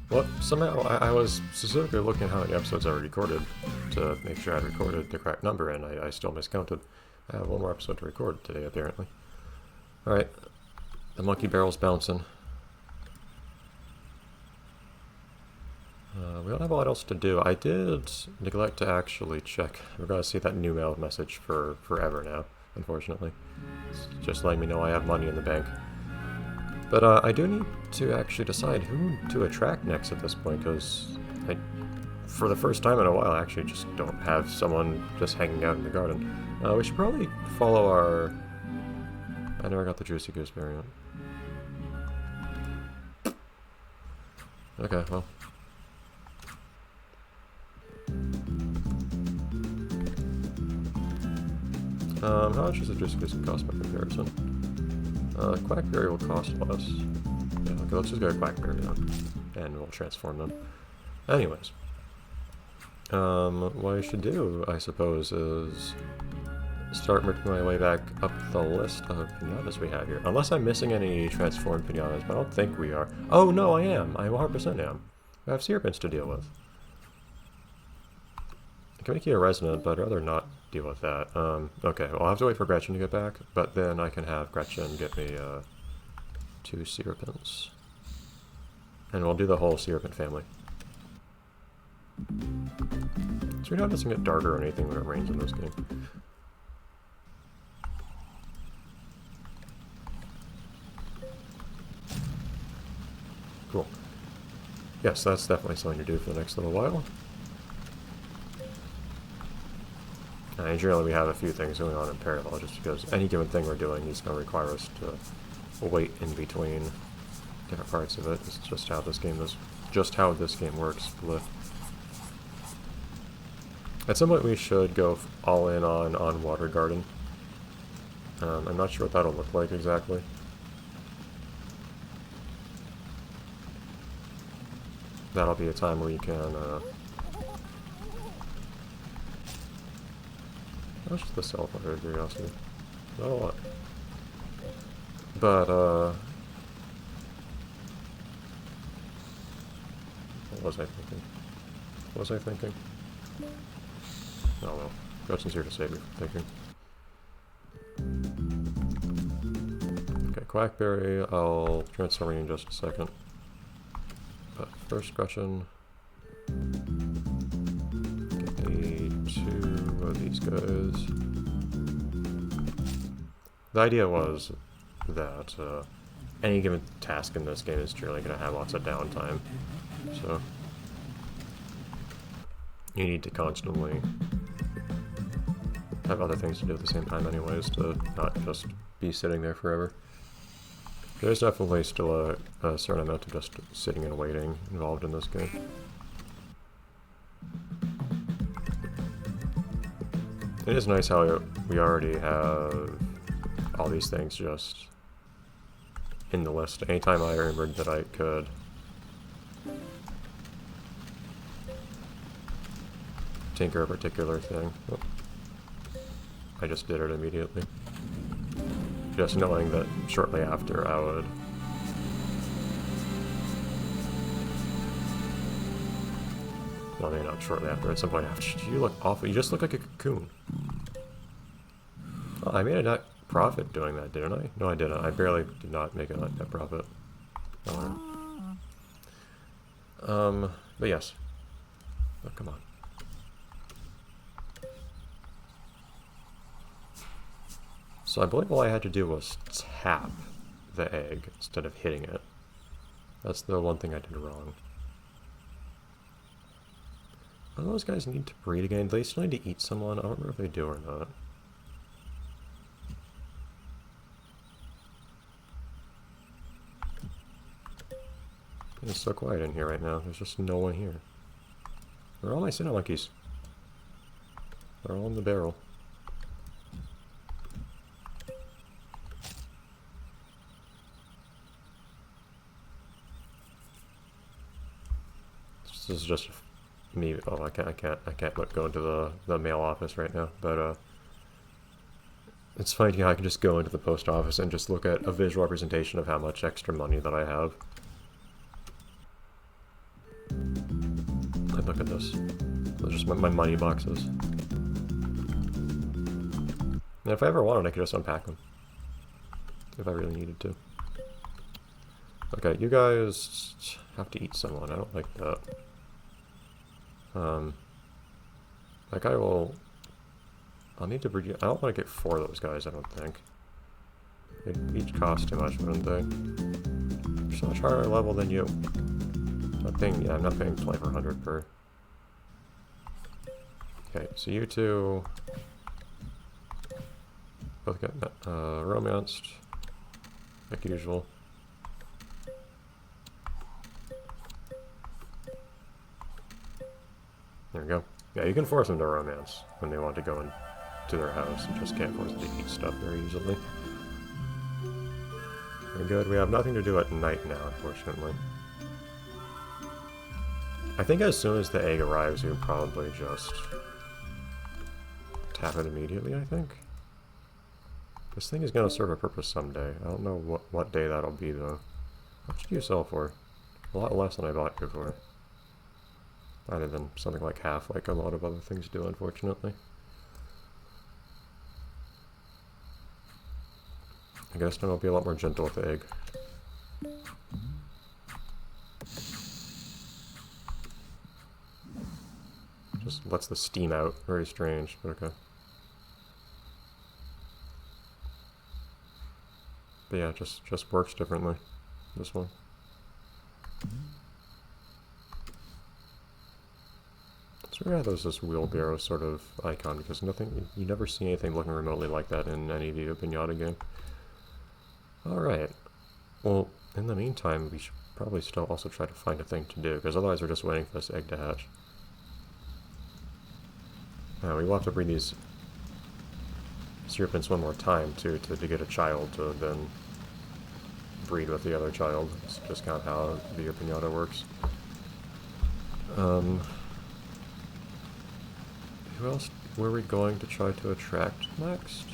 Well, somehow I was specifically looking at how many episodes I recorded to make sure I recorded the correct number, and I still miscounted. I have one more episode to record today, apparently. Alright, the monkey barrel's bouncing. We don't have a lot else to do. I did neglect to actually check. We're going to see that new mail message for forever now, unfortunately. It's just letting me know I have money in the bank. But I do need to actually decide who to attract next at this point, because for the first time in a while, I actually just don't have someone just hanging out in the garden. We should probably follow our... I never got the Juicy Goose variant. Okay, well. How much does the Juicy Goose cost by comparison? Quackberry will cost less. Yeah, okay, let's just go to Quackberry then. And we'll transform them. Anyways. What I should do, I suppose, is start working my way back up the list of pinatas we have here. Unless I'm missing any transformed pinatas, but I don't think we are. Oh, no, I am. I 100% am. I have Syrupins to deal with. I can make you a resident, but I'd rather not deal with that. Okay, well, I'll have to wait for Gretchen to get back, but then I can have Gretchen get me 2 Syrupins. And we'll do the whole Syrupin family. So weird how it doesn't get darker or anything when it rains in this game. Cool. Yes, that's definitely something to do for the next little while. And generally we have a few things going on in parallel, just because any given thing we're doing is going to require us to wait in between different parts of it. It's just how this game works. Blech. At some point we should go all in on Water Garden. I'm not sure what that'll look like exactly. That'll be a time where you can how much does the sell for, out of curiosity? Not a lot. But, what was I thinking? What was I thinking? Oh well. Gretchen's here to save me from thinking. Okay, Quackberry, I'll transform you in just a second. But first, Gretchen. Get me 2 of these guys. The idea was that any given task in this game is generally going to have lots of downtime. So you need to constantly have other things to do at the same time anyways, to not just be sitting there forever. There's definitely still a certain amount of just sitting and waiting involved in this game. It is nice how we already have all these things just in the list. Anytime I remembered that I could tinker a particular thing, I just did it immediately. Just knowing that shortly after I would... Well, maybe not shortly after, at some point after. You look awful. You just look like a cocoon. Oh, I made a net profit doing that, didn't I? No, I didn't. I barely did not make a net profit. Oh, but yes. Oh, come on. So I believe all I had to do was tap the egg instead of hitting it. That's the one thing I did wrong. Do those guys need to breed again? Do they still need to eat someone? I don't remember if they do or not. It's so quiet in here right now. There's just no one here. Where are all my Sinnoh monkeys? They're all in the barrel. This is just me. Oh, I can't go into the mail office right now. But it's funny how I can just go into the post office and just look at a visual representation of how much extra money that I have. Look at this. Those are just my money boxes. And if I ever wanted, I could just unpack them. If I really needed to. Okay, you guys have to eat someone. I don't like that. That guy will... I'll need to breed you. I don't want to get 4 of those guys, I don't think. They'd each cost too much, wouldn't they? They're so much higher level than you. I'm not paying 2400 per. Okay, so you two both get romanced, like usual. There we go. Yeah, you can force them to romance when they want to go into their house. You just can't force them to eat stuff very easily. Very good. We have nothing to do at night now, unfortunately. I think as soon as the egg arrives, you would probably just tap it immediately, I think. This thing is going to serve a purpose someday. I don't know what day that'll be, though. How much do you sell for? A lot less than I bought you for. Other than something like half, like a lot of other things do, unfortunately. I guess then I'll be a lot more gentle with the egg. Just lets the steam out. Very strange, but okay. But yeah, just works differently. This one. It's weird how there's this wheelbarrow sort of icon, because you never see anything looking remotely like that in any Viva Piñata game. Alright. Well, in the meantime, we should probably still also try to find a thing to do, because otherwise we're just waiting for this egg to hatch. We will have to breed these serpents one more time, too, to get a child to then breed with the other child. It's just kind of how Viva Piñata works. Who else were we going to try to attract next?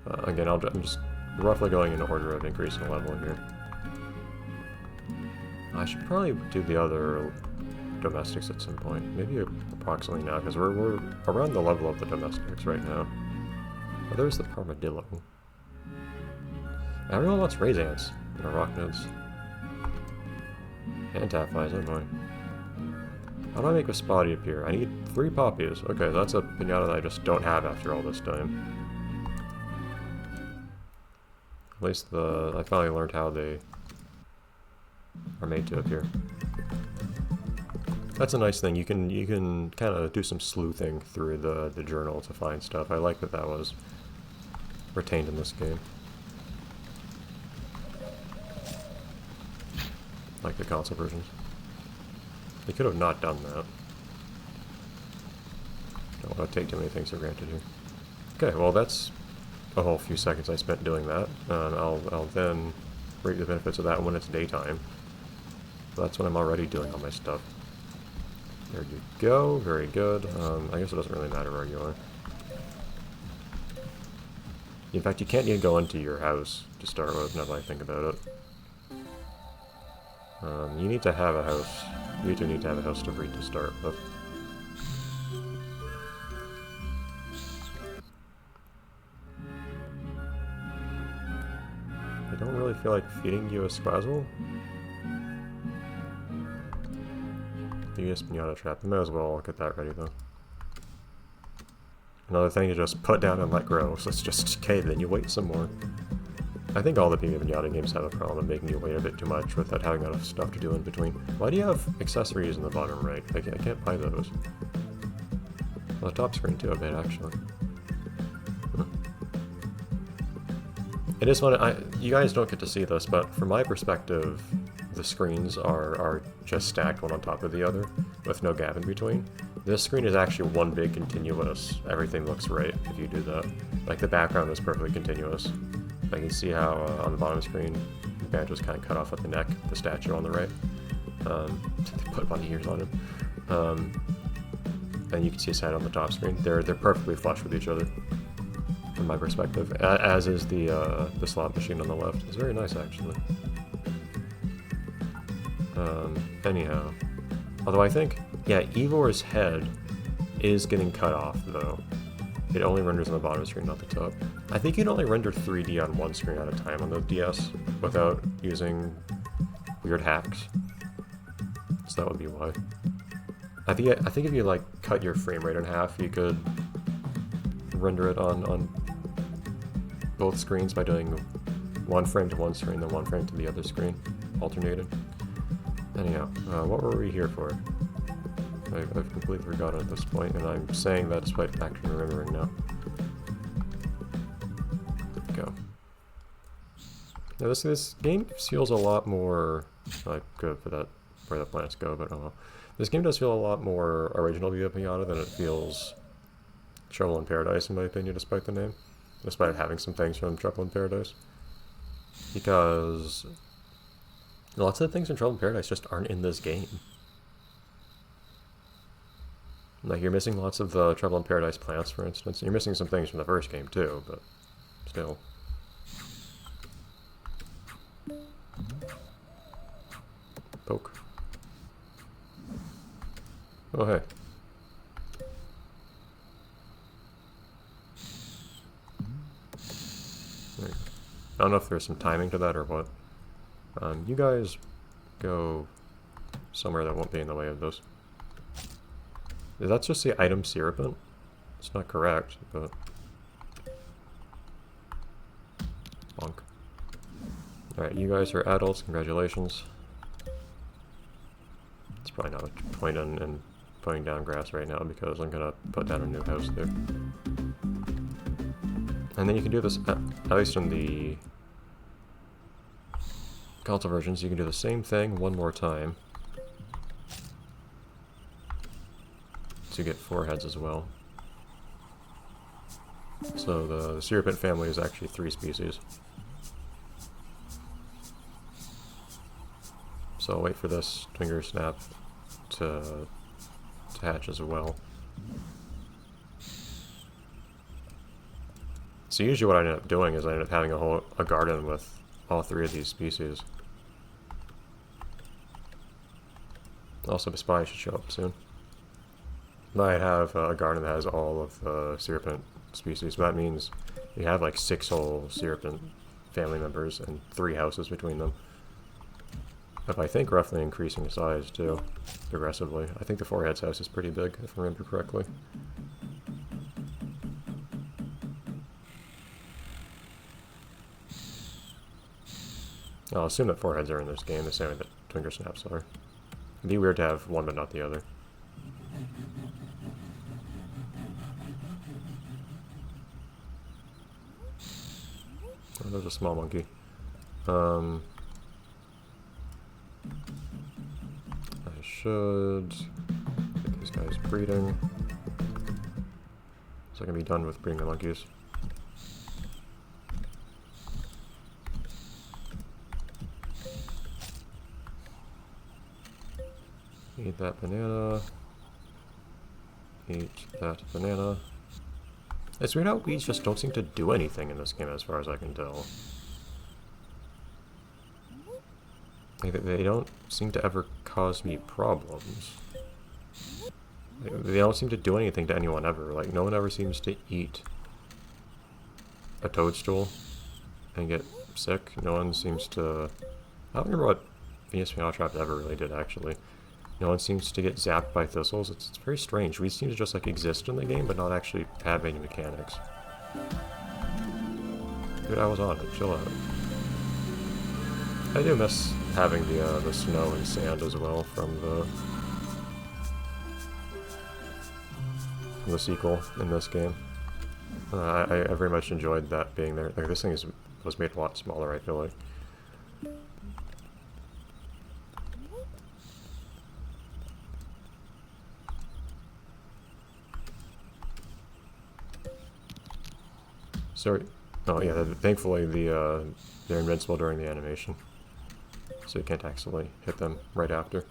Again, I'm just roughly going in order of increasing level here. I should probably do the other domestics at some point. Maybe approximately now, because we're around the level of the domestics right now. Oh, there's the Parmadillo. Everyone wants raise ants and arachnids. And tafflies, oh boy. How do I make a spotty appear? I need 3 poppies. Okay, that's a piñata that I just don't have after all this time. At least I finally learned how they are made to appear. That's a nice thing. You can kind of do some sleuthing through the journal to find stuff. I like that was retained in this game. Like the console versions. They could have not done that. Don't want to take too many things for granted here. Okay, well that's a whole few seconds I spent doing that. I'll then reap the benefits of that when it's daytime. So that's when I'm already doing all my stuff. There you go, very good. I guess it doesn't really matter where you are. In fact, you can't even go into your house to start with, now that I think about it. You need to have a house. You two need to have a house to breed to start with. I don't really feel like feeding you a squazzle. The US Piñata trap. I might as well get that ready though. Another thing to just put down and let grow, so it's just okay, then you wait some more. I think all the Viva Piñata games have a problem of making you wait a bit too much without having enough stuff to do in between. Why do you have accessories in the bottom right? I can't buy those. On the top screen too, a bit actually. It is fun. You guys don't get to see this, but from my perspective, the screens are just stacked one on top of the other, with no gap in between. This screen is actually one big continuous. Everything looks right if you do that. Like the background is perfectly continuous. Like you see how on the bottom screen, the Banjo's kind of cut off at the neck, the statue on the right. They put bunny ears on him. And you can see his head on the top screen. They're perfectly flush with each other, from my perspective. As is the slot machine on the left. It's very nice actually. Anyhow, Although I think, yeah, Evor's head is getting cut off, though. It only renders on the bottom screen, not the top. I think you can only render 3D on one screen at a time on the DS without using weird hacks. So that would be why. I think if you like cut your frame rate in half, you could render it on both screens by doing one frame to one screen, then one frame to the other screen, alternating. Anyhow, what were we here for? I've completely forgotten at this point, and I'm saying that despite actually remembering now. Go. Now this game feels a lot more like good for that where the planets go, but oh well. This game does feel a lot more original Viva Piñata than it feels Trouble in Paradise, in my opinion, despite the name. Despite having some things from Trouble in Paradise. Because lots of the things in Trouble in Paradise just aren't in this game. Like, you're missing lots of the Trouble in Paradise plants, for instance. You're missing some things from the first game, too, but still. Poke. Oh, hey. There you go. I don't know if there's some timing to that or what. You guys go somewhere that won't be in the way of this. Is that just the item syrupant? It's not correct, but... Bonk. Alright, you guys are adults, congratulations. It's probably not a point in putting down grass right now because I'm gonna put down a new house there. And then you can do this, at least in the console versions, you can do the same thing one more time. To get 4 heads as well. So the Syrupant family is actually 3 species. So I'll wait for this Twinger Snap to hatch as well. So usually what I end up doing is I end up having a garden with all 3 of these species. Also, the spy should show up soon. I have a garden that has all of the Syrupant species, but that means you have like 6 whole Syrupant family members and 3 houses between them. If I think roughly increasing size too, progressively. I think the 4 heads house is pretty big, if I remember correctly. I'll assume that 4 heads are in this game, the same way that Twinger Snaps are. It'd be weird to have one but not the other. Oh, there's a small monkey. I should get these guys breeding. So I can be done with breeding the monkeys. Eat that banana. Eat that banana. It's weird how weeds just don't seem to do anything in this game as far as I can tell. Like, they don't seem to ever cause me problems. They don't seem to do anything to anyone ever. Like, no one ever seems to eat a toadstool and get sick. No one seems to... I don't remember what Venus Flytrap ever really did, actually. No one seems to get zapped by thistles. It's very strange. We seem to just like exist in the game, but not actually have any mechanics. Dude, I was on it. Chill out. I do miss having the snow and sand as well from the sequel in this game. I very much enjoyed that being there. Like, this thing was made a lot smaller, I feel like. Sorry. Oh yeah, thankfully they're invincible during the animation. So you can't actually hit them right after.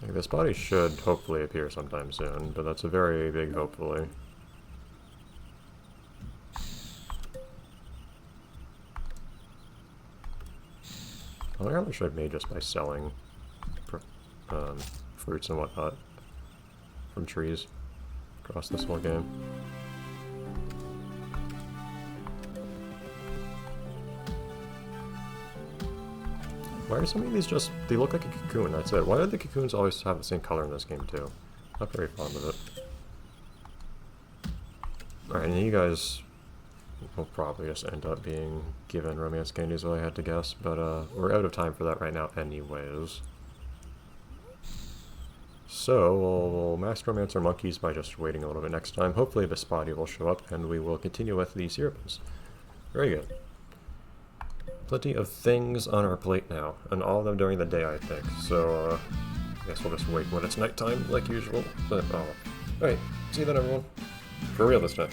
Like, this body should hopefully appear sometime soon, but that's a very big hopefully. I wonder how much I've made just by selling fruits and whatnot from trees across this whole game. Why are some of these just... they look like a cocoon, that's it. Why do the cocoons always have the same color in this game too? Not very fond of it. Alright, and you guys will probably just end up being given romance candies, if I had to guess, but we're out of time for that right now anyways. So, we'll max romance our monkeys by just waiting a little bit next time. Hopefully the spotty will show up, and we will continue with the syrupins. Very good. Plenty of things on our plate now, and all of them during the day, I think. So, I guess we'll just wait when it's nighttime, like usual. But, alright, see you then, everyone. For real this time.